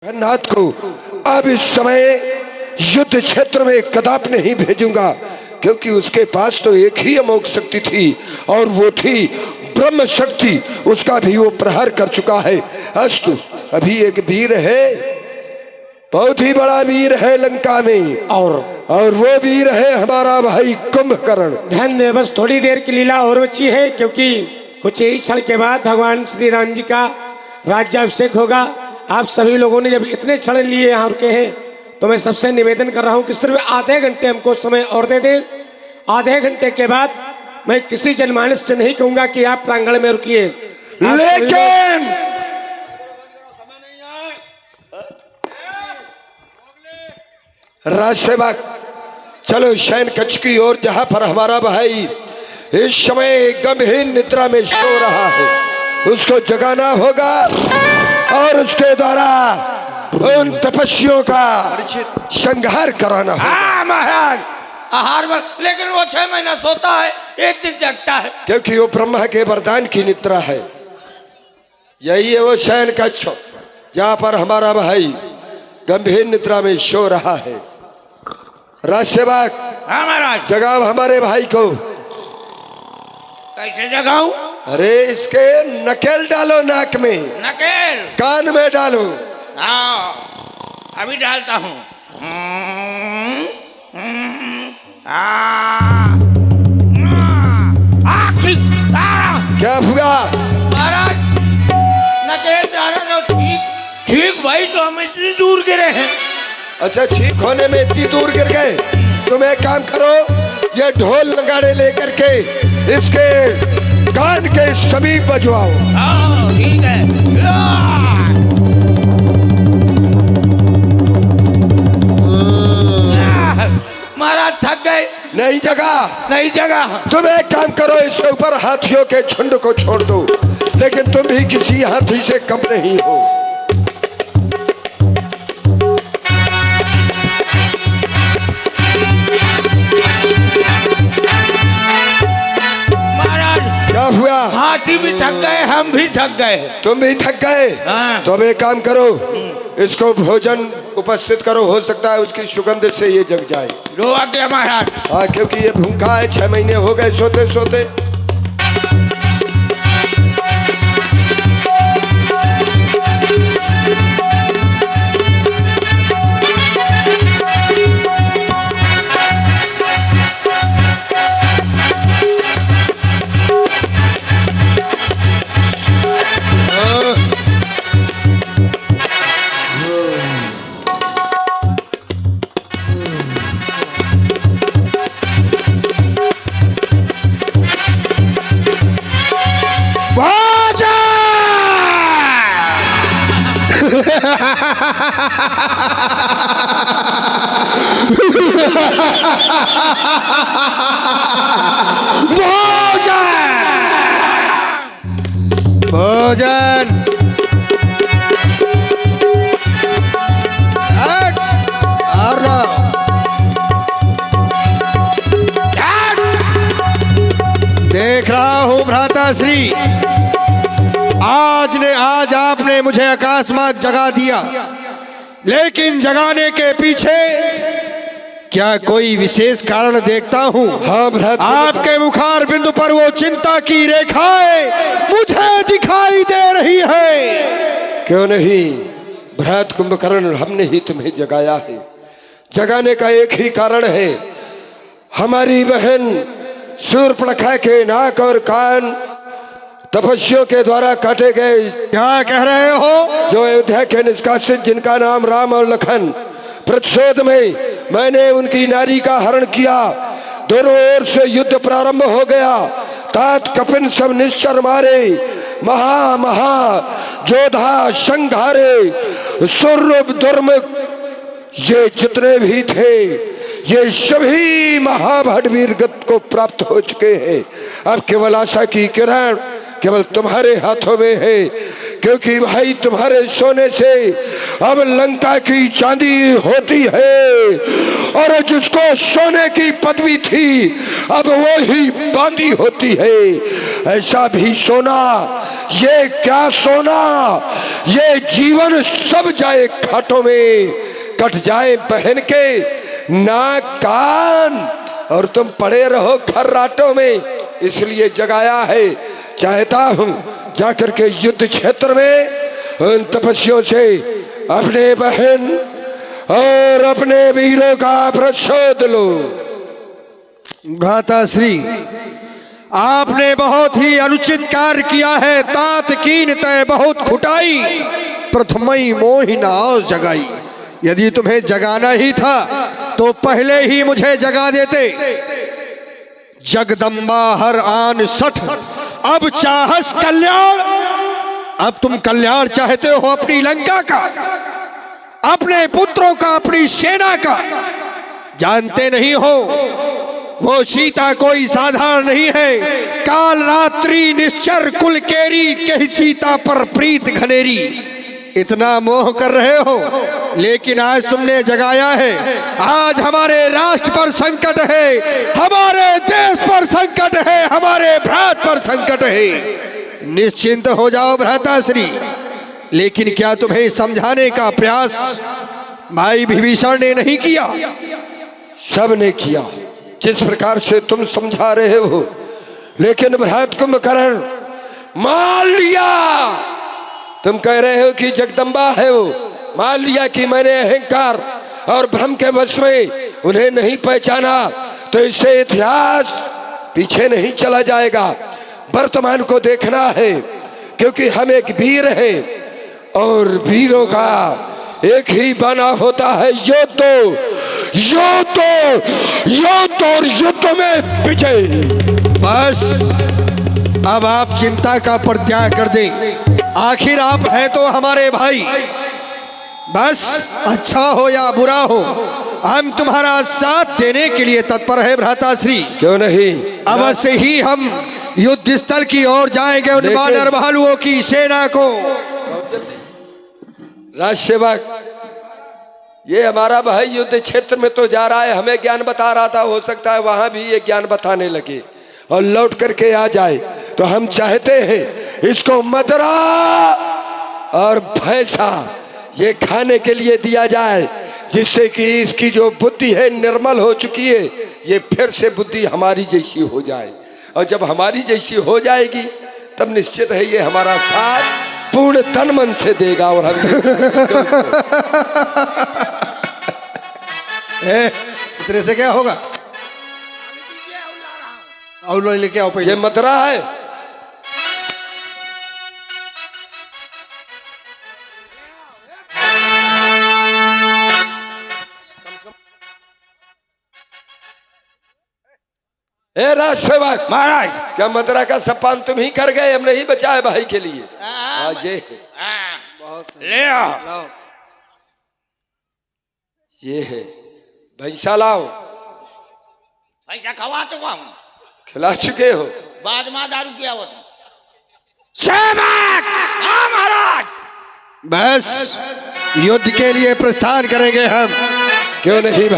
जगन्नाथ को अब इस समय युद्ध क्षेत्र में कदापि नहीं भेजूंगा, क्योंकि उसके पास तो एक ही अमोघ शक्ति थी और वो थी ब्रह्म शक्ति। उसका भी वो प्रहार कर चुका है। अस्तु, अभी एक वीर है, बहुत ही बड़ा वीर है लंका में, और वो वीर है हमारा भाई कुंभकर्ण। ध्यान दे, बस थोड़ी देर की लीला और बची है, क्योंकि कुछ ही क्षण के बाद भगवान श्री राम जी का राज्याभिषेक होगा। आप सभी लोगों ने जब इतने क्षण लिए यहाँ रुके हैं, तो मैं सबसे निवेदन कर रहा हूँ कि सिर्फ आधे घंटे हमको समय और दे दें। आधे घंटे के बाद मैं किसी जनमानस से नहीं कहूंगा कि आप प्रांगण में रुकिए, लेकिन राजसेवक चलो शयन कक्ष की ओर, जहां पर हमारा भाई इस समय गंभीर निद्रा में सो रहा है, उसको जगाना होगा और उसके द्वारा उन तपस्वियों का संहार कराना होगा। हाँ महाराज, आहार में, लेकिन वो 6 महीना सोता है, एक दिन जगता है, क्योंकि वो ब्रह्मा के वरदान की निद्रा है। यही है वो शयन कक्ष जहां पर हमारा भाई गंभीर निद्रा में सो रहा है। राजसेवक, हाँ महाराज, जगाओ हमारे भाई को। कैसे जगाऊं? अरे इसके नकेल डालो नाक में, नकेल कान में डालो। हाँ, अभी डालता हूँ। क्या हुआ महाराज? नकेल डाला तो ठीक भाई, तो हम इतनी दूर गिरे हैं। अच्छा, ठीक होने में इतनी दूर गिर गए? तुम एक काम करो, ये ढोल नगाड़े लेकर के इसके कान के समीप बजवाओ। हाँ ठीक है। महाराज थक गए। नहीं जगा? नहीं जगा। तुम एक काम करो, इसके ऊपर हाथियों के झुंड को छोड़ दो, लेकिन तुम भी किसी हाथी से कम नहीं हो। महाराज क्या हुआ? हाथी भी थक गए, हम भी थक गए। तुम भी थक गए? हाँ। तो अब एक काम करो, इसको भोजन उपस्थित करो, हो सकता है उसकी सुगंध से ये जग जाए। जो आ गया महाराज। हाँ, क्योंकि ये भूखा है, 6 महीने हो गए सोते सोते। भोजन और देख रहा हूं भ्राताश्री, आज आपने मुझे आकाश मार्ग जगा दिया, लेकिन जगाने के पीछे क्या कोई विशेष कारण देखता हूँ? हाँ भ्राता, आपके मुखार बिंदु पर वो चिंता की रेखाएं मुझे दिखाई दे रही है। क्यों नहीं भ्रात कुंभकर्ण, हमने ही तुम्हें जगाया है। जगाने का एक ही कारण है, हमारी बहन शूर्पणखा के नाक और कान तपस्वियों के द्वारा काटे गए। क्या कह रहे हो? जो अयोध्या के निष्कासित, जिनका नाम राम और लखन, प्रतिशोध में मैंने उनकी नारी का हरण किया। दोनों ओर से युद्ध प्रारंभ हो गया। तात कपिन सब निश्चर मारे, महा जोधा संघारे, सुरभ दुर्म, ये जितने भी थे ये सभी महाभटवीर गत को प्राप्त हो चुके हैं। अब केवल आशा की किरण केवल तुम्हारे हाथों में है, क्योंकि भाई तुम्हारे सोने से अब लंका की चांदी होती है और जिसको सोने की पदवी थी अब वो ही बांदी होती है। ऐसा भी सोना, ये क्या सोना, ये जीवन सब जाए खाटों में, कट जाए पहन के नाक कान, और तुम पड़े रहो खर्राटों में। इसलिए जगाया है। चाहता हूं जाकर के युद्ध क्षेत्र में उन तपस्वियों से अपने बहन और अपने वीरों का प्रतिशोध लो। भ्राताश्री, आपने बहुत ही अनुचित कार्य किया है। तात कीन तय बहुत खुटाई, प्रथमई मोहि नाव जगाई। यदि तुम्हें जगाना ही था तो पहले ही मुझे जगा देते। जगदम्बा हर आन सठ, अब चाहस कल्याण। अब तुम कल्याण चाहते हो अपनी लंका का, अपने पुत्रों का, अपनी सेना का। जानते नहीं हो वो सीता कोई साधारण नहीं है। काल रात्रि निश्चर कुल केरी, कही सीता पर प्रीत घनेरी। इतना मोह कर रहे हो, लेकिन आज तुमने जगाया है। आज हमारे राष्ट्र पर संकट है, हमारे देश पर संकट है, हमारे भ्रात पर संकट है। निश्चिंत हो जाओ भ्राताश्री। लेकिन क्या तुम्हें समझाने का प्रयास भाई विभीषण ने नहीं किया? सब ने किया जिस प्रकार से तुम समझा रहे हो, लेकिन भ्रात कुंभकर्ण मान लिया। तुम कह रहे हो कि जगदम्बा है वो, मान लिया कि मैंने अहंकार और भ्रम के वश में उन्हें नहीं पहचाना, तो इससे इतिहास पीछे नहीं चला जाएगा। वर्तमान को देखना है, क्योंकि हम एक वीर हैं और वीरों का एक ही बना होता है युद्ध, युद्ध, युद्ध और युद्ध में विजय। बस अब आप चिंता का परित्याग कर दें। आखिर आप हैं तो हमारे भाई। बस अच्छा हो या बुरा हो, हम तुम्हारा साथ देने के लिए तत्पर है भ्राताश्री। क्यों नहीं, अवश्य ही हम युद्ध स्थल की ओर जाएंगे उन वानर भालुओं की सेना को। राजसेवक, ये हमारा भाई युद्ध क्षेत्र में तो जा रहा है, हमें ज्ञान बता रहा था। हो सकता है वहां भी ये ज्ञान बताने लगे और लौट करके आ जाए। तो हम चाहते हैं इसको मदरा और भैंसा ये खाने के लिए दिया जाए, जिससे कि इसकी जो बुद्धि है निर्मल हो चुकी है, ये फिर से बुद्धि हमारी जैसी हो जाए। और जब हमारी जैसी हो जाएगी तब निश्चित है ये हमारा साथ पूर्ण तन मन से देगा। और हम तेरे से क्या होगा? और लेके आओ पहले। ये मदरा है। ए राजसेवक महाराज, क्या मदरा का सपान तुम ही कर गए? हम नहीं बचाए भाई के लिए। ये ले आओ। ये है भैंसा लाओ। पैसा खवा चुका हूँ, खिला चुके हो। बाद में दारू पिया हो तुम। हाँ महाराज। बस युद्ध के लिए प्रस्थान करेंगे हम। क्यों नहीं भाई?